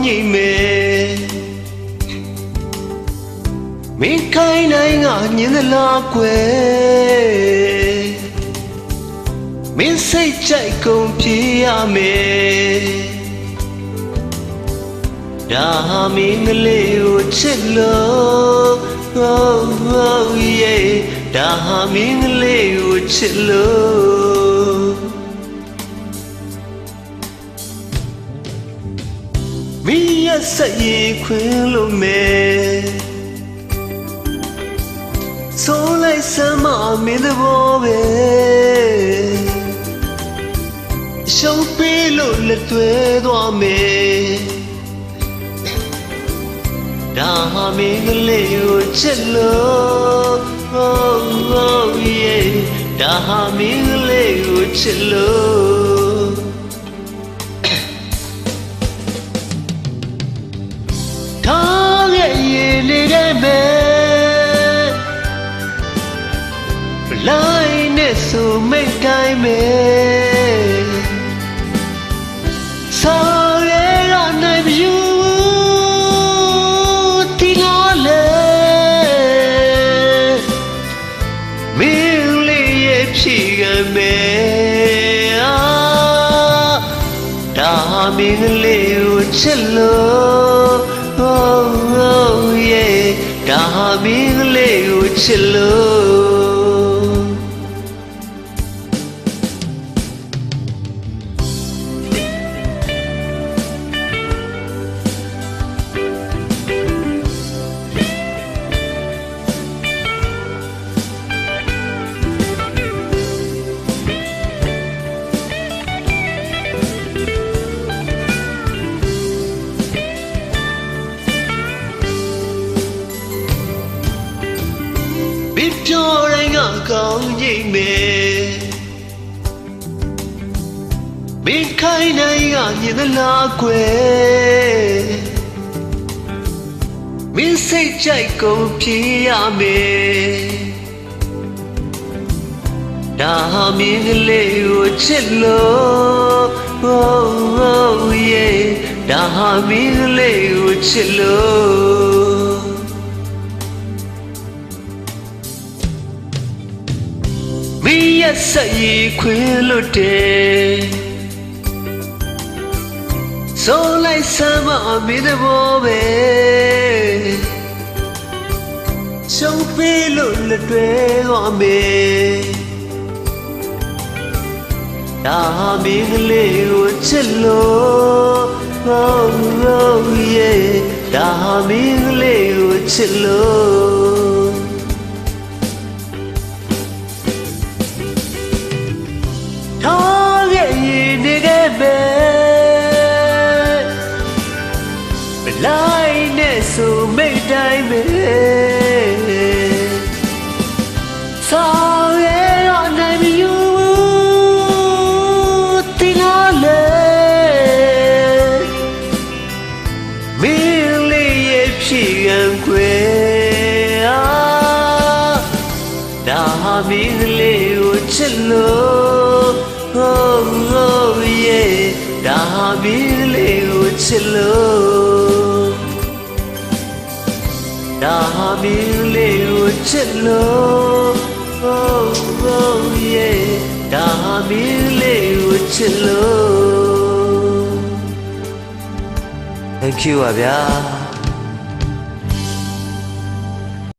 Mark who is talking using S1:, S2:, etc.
S1: ညီမေမင်းခိုင်းနိုင်ငါညင်သလားကွယ်မင်းစိတ်ကြိုက်ကုန်ပြေးရမယ်ဒါမင်းကလေးကိုချစ်လို့ oh yeah ဒါမင်းကလေးကိုချစ်လို့မင်းရဲ့စိတ်ရင်ခွင်လို့မယ်ဆိုလိုက်စမ်းမမင်းသဘောပဲရှုံးပေးလို့လက်သွဲသွားမယ်ဒါမင်းကလေးကိုချစ်လို့ oh yeah ဒါမင်းကလေးကိုချစ်လို့ထားရဲ့ရင်နေတဲ့မယ်လိုက်နဲ့ဆိုမိတ်တိုင်းမယ်ဆောရဲရနိုင်ပြူတီလာလေမင်းလေးရဲ့ဖြေကမယ်ဒါမင်းကလေးကိုချစ်လို့ oh yeah ဒါမင်းကလေးကိုချစ်လို့ပြောတိုင်းကကောင်းကြီးမယ်မင်းခိုင်းနိုင်ကညင်သလားကွယ်မင်းစိတ်ကြိုက်ကုန်ပြေးရမယ်ဒါမင်းကလေးကိုချစ်လို့ oh yeah ဒါမင်းကလေးကိုချစ်လို့မင်းရဲ့စိတ်ရင်ခွင်လို့တယ်ဆိုလိုက်စမ်းမမင်းသဘောပဲရှုံးပေးလို့လက်တွဲသွားမယ်ဒါမင်းကလေးကိုချစ်လို့ oh yeah ဒါမင်းကလေးကိုချစ်လို့ထားရဲ့ရင်နေတဲ့ပဲလိုက်နဲ့ဆိုမိတ်တိုင်းပဲဆောရဲရနိုင်မြူတီလာလေမင်းလေးရဲ့ဖြေကံခွေဒါမင်းလေးကိုချစ်လို့ oh yeah ဒါမင်းလေးကိုချစ်လို့ဒါမင်းလေးကိုချစ်လို့ oh yeah ဒါမင်းလေးကိုချစ်လို့ thank you ပါဗျာ